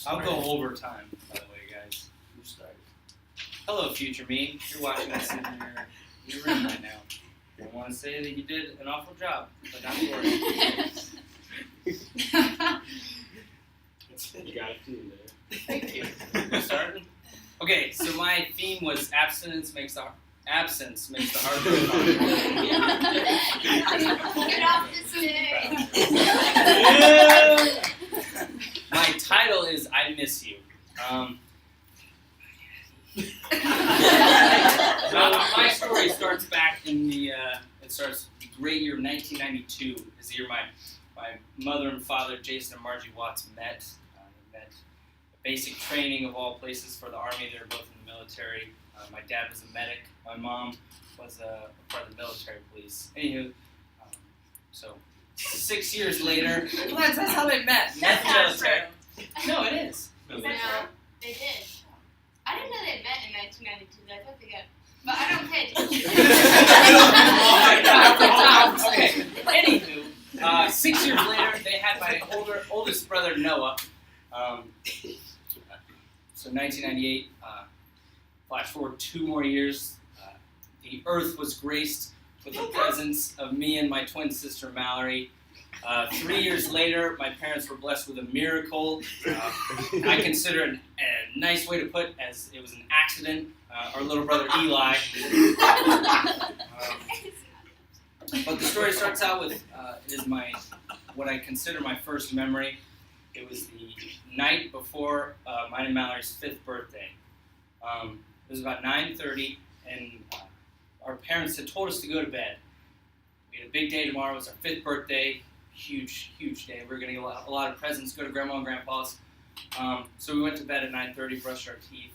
I'll go overtime, by the way, guys. Who started? Hello, future me. You're watching this in your room right now. I want to say that you did an awful job, but not to worry. You got it too there. Thank you. We're starting? Okay, so my theme was absence makes the heart grow fonder. Get off the stage. My title is I Miss You. My story starts back in the great year of 1992. Is the year my mother and father, Jason and Margie Watts, met. They met basic training of all places for the Army. They were both in the military. My dad was a medic. My mom was a part of the military police. Anywho, so 6 years later, that's how they met. That's not true. No, it is. Is that true? They did. I didn't know they met in 1992. I thought they got. But I don't pay attention. Okay. Anywho, 6 years later, they had my oldest brother Noah. So 1998. Flash forward 2 more years. The earth was graced with the presence of me and my twin sister Mallory. 3 years later, my parents were blessed with a miracle. I consider it a nice way to put as it was an accident. Our little brother Eli. But the story starts out with what I consider my first memory. It was the night before mine and Mallory's 5th birthday. It was about 9:30, and our parents had told us to go to bed. We had a big day tomorrow. It was our 5th birthday. Huge day. We were going to get a lot of presents, go to Grandma and Grandpa's. So we went to bed at 9:30, brushed our teeth,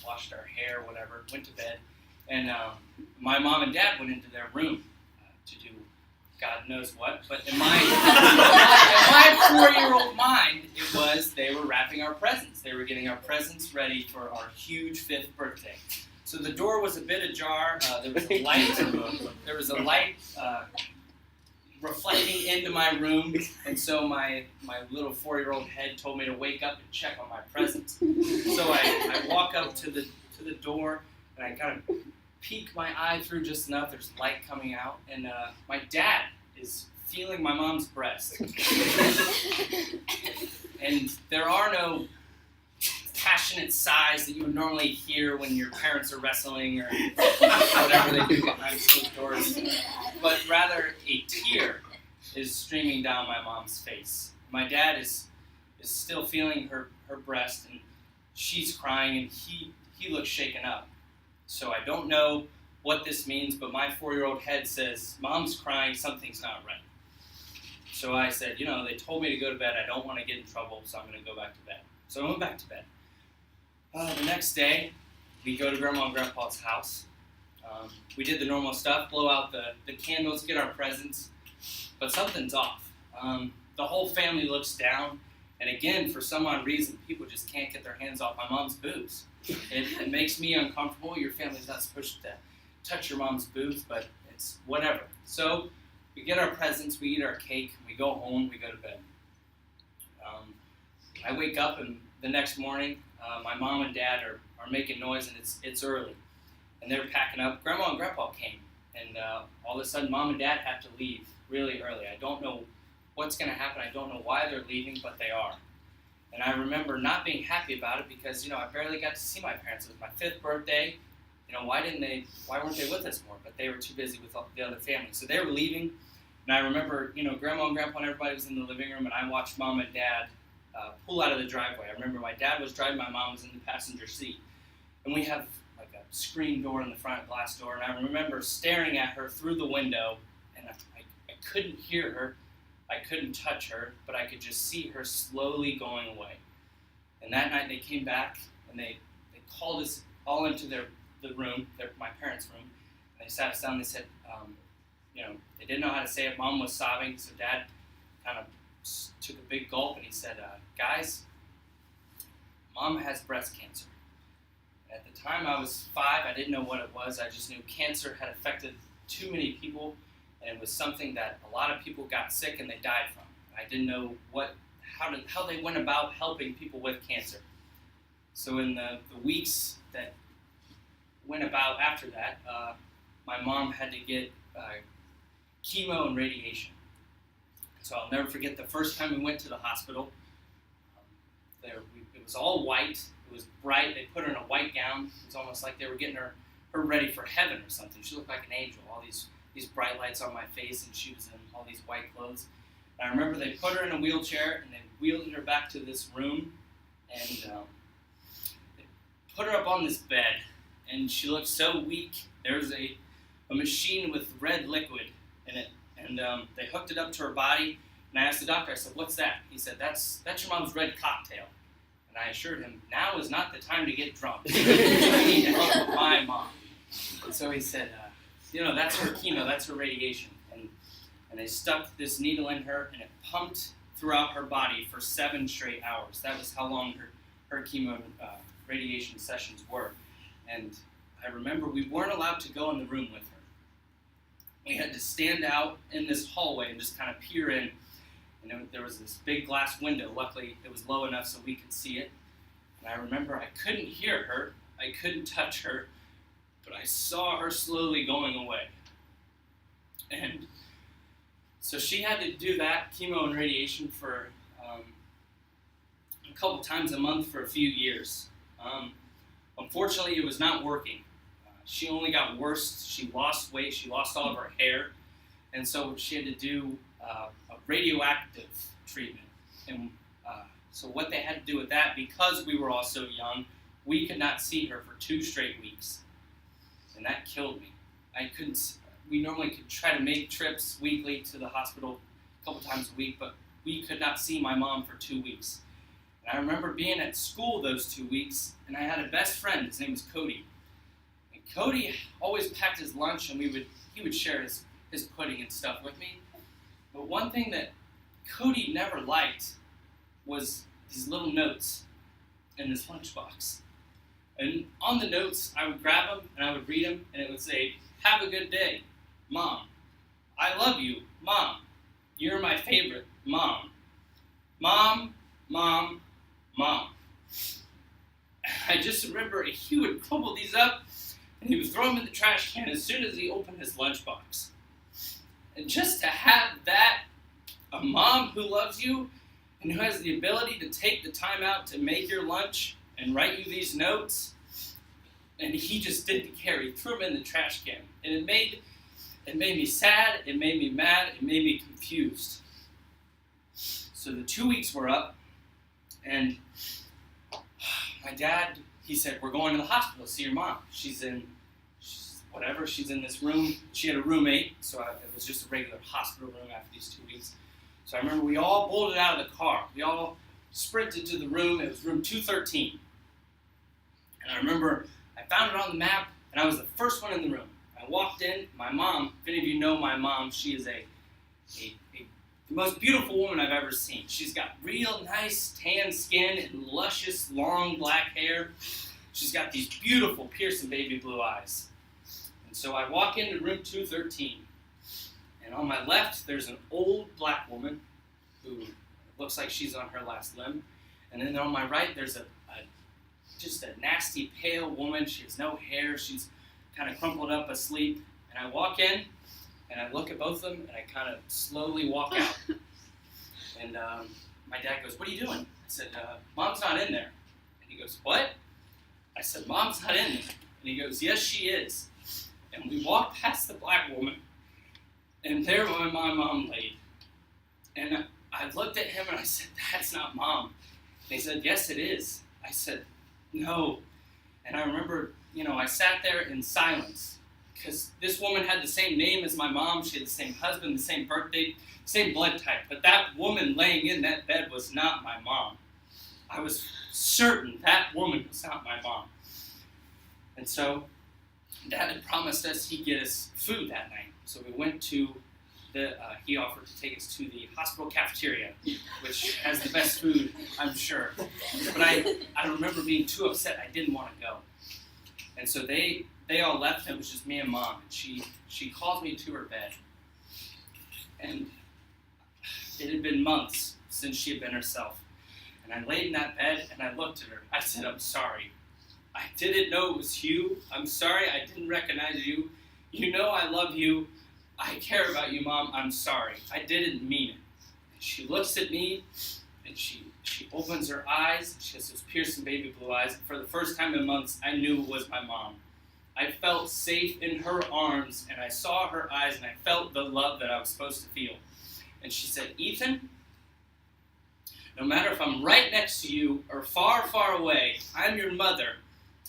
washed our hair, whatever, went to bed. And my mom and dad went into their room to do God knows what. But in my 4-year-old mind, it was they were wrapping our presents. They were getting our presents ready for our huge 5th birthday. So the door was a bit ajar. There was a light reflecting into my room, and so my little 4-year-old head told me to wake up and check on my presents. So I walk up to the door, and I kind of peek my eye through just enough. There's light coming out, and my dad is feeling my mom's breast. And there are no passionate sighs that you would normally hear when your parents are wrestling or whatever they do behind closed doors, but rather a tear is streaming down my mom's face. My dad is still feeling her breast, and she's crying, and he looks shaken up. So I don't know what this means, but my 4-year-old head says, Mom's crying, something's not right. So I said, they told me to go to bed. I don't want to get in trouble, so I'm going to go back to bed. So I went back to bed. The next day, we go to Grandma and Grandpa's house. We did the normal stuff, blow out the candles, get our presents, but something's off. The whole family looks down, and again, for some odd reason, people just can't get their hands off my mom's boobs. It makes me uncomfortable. Your family's not supposed to touch your mom's boobs, but it's whatever. So we get our presents, we eat our cake, we go home, we go to bed. I wake up, and the next morning, my mom and dad are making noise, and it's early. And they're packing up. Grandma and Grandpa came, and all of a sudden, Mom and Dad have to leave really early. I don't know what's going to happen. I don't know why they're leaving, but they are. And I remember not being happy about it because, I barely got to see my parents. It was my 5th birthday. Why weren't they with us more? But they were too busy with the other family. So they were leaving, and I remember, Grandma and Grandpa and everybody was in the living room, and I watched Mom and Dad pull out of the driveway. I remember my dad was driving, my mom was in the passenger seat. And we have like a screen door in the front, glass door, and I remember staring at her through the window, and I couldn't hear her, I couldn't touch her, but I could just see her slowly going away. And that night they came back, and they called us all into the room, my parents' room, and they sat us down, and they said, they didn't know how to say it. Mom was sobbing, so Dad kind of took a big gulp, and he said, guys, Mom has breast cancer. At the time I was 5, I didn't know what it was. I just knew cancer had affected too many people, and it was something that a lot of people got sick and they died from. I didn't know how they went about helping people with cancer. So in the weeks that went about after that, my mom had to get chemo and radiation. So I'll never forget the first time we went to the hospital. It was all white. It was bright. They put her in a white gown. It was almost like they were getting her ready for heaven or something. She looked like an angel. All these bright lights on my face, and she was in all these white clothes. And I remember they put her in a wheelchair, and they wheeled her back to this room, and they put her up on this bed, and she looked so weak. There was a machine with red liquid in it, and they hooked it up to her body. And I asked the doctor, I said, "What's that?" He said, "That's your mom's red cocktail." And I assured him, now is not the time to get drunk. I need to help with my mom. And so he said, that's her chemo, that's her radiation. And they stuck this needle in her, and it pumped throughout her body for 7 straight hours. That was how long her chemo radiation sessions were. And I remember we weren't allowed to go in the room with her. We had to stand out in this hallway and just kind of peer in. And there was this big glass window. Luckily, it was low enough so we could see it. And I remember I couldn't hear her. I couldn't touch her. But I saw her slowly going away. And so she had to do that, chemo and radiation, for a couple times a month for a few years. Unfortunately, it was not working. She only got worse. She lost weight. She lost all of her hair. And so she had to do a radioactive treatment. And so what they had to do with that, because we were all so young, we could not see her for 2 straight weeks. And that killed me. We normally could try to make trips weekly to the hospital a couple times a week, but we could not see my mom for 2 weeks. And I remember being at school those 2 weeks, and I had a best friend. His name was Cody. And Cody always packed his lunch, and he would share his pudding and stuff with me. But one thing that Cody never liked was these little notes in his lunchbox. And on the notes, I would grab them, and I would read them, and it would say, "Have a good day, Mom. I love you, Mom. You're my favorite, Mom. Mom, Mom, Mom." I just remember he would crumple these up, and he would throw them in the trash can as soon as he opened his lunchbox. And just to have that, a mom who loves you and who has the ability to take the time out to make your lunch and write you these notes, and he just didn't care. He threw them in the trash can. And it made me sad, it made me mad, it made me confused. So the 2 weeks were up, and my dad, he said, "We're going to the hospital to see your mom. She's in this room." She had a roommate, so it was just a regular hospital room after these 2 weeks. So I remember we all bolted out of the car. We all sprinted to the room. It was room 213. And I remember I found it on the map, and I was the first one in the room. I walked in. My mom, if any of you know my mom, she is the most beautiful woman I've ever seen. She's got real nice tan skin and luscious, long black hair. She's got these beautiful, piercing baby blue eyes. And so I walk into room 213, and on my left, there's an old black woman who looks like she's on her last limb. And then on my right, there's just a nasty, pale woman. She has no hair. She's kind of crumpled up asleep. And I walk in, and I look at both of them, and I kind of slowly walk out. And my dad goes, "What are you doing?" I said, "Mom's not in there." And he goes, "What?" I said, "Mom's not in there." And he goes, "Yes, she is." And we walked past the black woman, and there my mom laid. And I looked at him, and I said, "That's not Mom." And he said, "Yes, it is." I said, "No." And I remember, I sat there in silence, because this woman had the same name as my mom. She had the same husband, the same birthday, same blood type. But that woman laying in that bed was not my mom. I was certain that woman was not my mom. And so Dad had promised us he'd get us food that night. So we went to he offered to take us to the hospital cafeteria, which has the best food, I'm sure. But I remember being too upset. I didn't want to go. And so they all left, and it was just me and Mom. And she called me to her bed. And it had been months since she had been herself. And I laid in that bed and I looked at her. I said, I'm sorry. I didn't know it was you. I'm sorry. I didn't recognize you. You know I love you. I care about you, Mom. I'm sorry. I didn't mean it. And she looks at me and she opens her eyes. She has those piercing baby blue eyes. And for the first time in months, I knew it was my mom. I felt safe in her arms, and I saw her eyes, and I felt the love that I was supposed to feel. And she said, Ethan, no matter if I'm right next to you or far, far away, I'm your mother,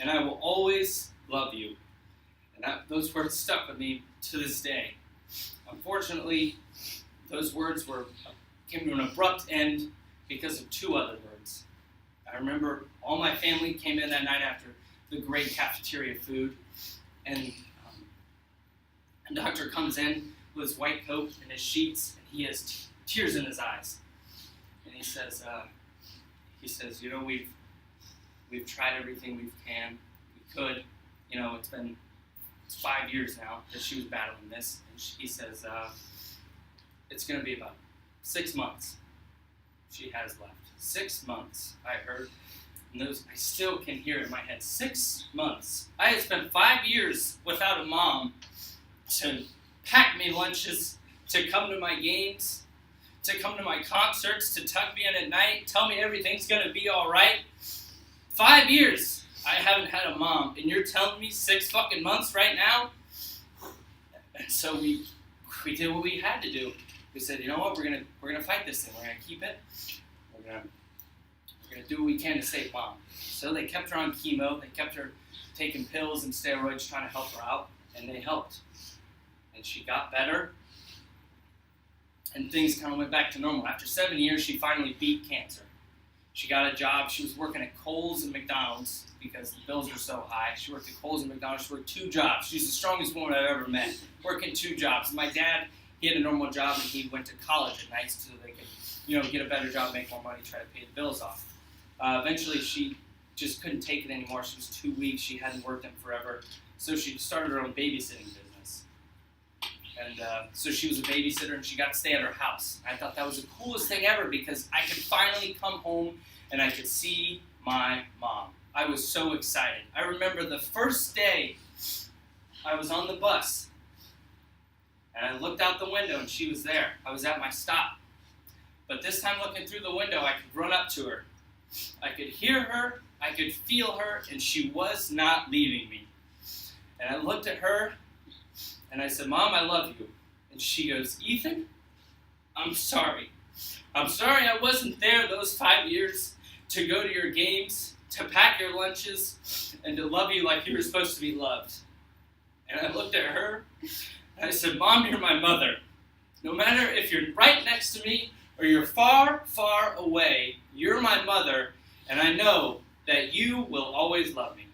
and I will always love you. And those words stuck with me to this day. Unfortunately, those words came to an abrupt end because of two other words. I remember all my family came in that night after the great cafeteria food, and the doctor comes in with his white coat and his sheets, and he has tears in his eyes. And he says, you know, we've tried everything we could. You know, it's 5 years now that she was battling this, and he says, it's going to be about 6 months she has left. 6 months, I heard. And I still can hear it in my head. 6 months. I had spent 5 years without a mom to pack me lunches, to come to my games, to come to my concerts, to tuck me in at night, tell me everything's going to be all right. 5 years I haven't had a mom, and you're telling me 6 fucking months right now? And so we did what we had to do. We said, you know what, we're gonna fight this thing. We're gonna keep it. We're gonna do what we can to save Mom. So they kept her on chemo. They kept her taking pills and steroids, trying to help her out, and they helped. And she got better, and things kind of went back to normal. After 7 years, she finally beat cancer. She got a job. She was working at Kohl's and McDonald's because the bills were so high. She worked at Kohl's and McDonald's. She worked 2 jobs. She's the strongest woman I've ever met, working 2 jobs. My dad, he had a normal job, and he went to college at night so they could, get a better job, make more money, try to pay the bills off. Eventually, she just couldn't take it anymore. She was too weak. She hadn't worked in forever. So she started her own babysitting business. And so she was a babysitter, and she got to stay at her house. I thought that was the coolest thing ever because I could finally come home and I could see my mom. I was so excited. I remember the first day I was on the bus, and I looked out the window, and she was there. I was at my stop. But this time, looking through the window, I could run up to her. I could hear her, I could feel her, and she was not leaving me. And I looked at her, and I said, Mom, I love you. And she goes, Ethan, I'm sorry. I'm sorry I wasn't there those 5 years to go to your games, to pack your lunches, and to love you like you were supposed to be loved. And I looked at her, and I said, Mom, you're my mother. No matter if you're right next to me or you're far, far away, you're my mother, and I know that you will always love me.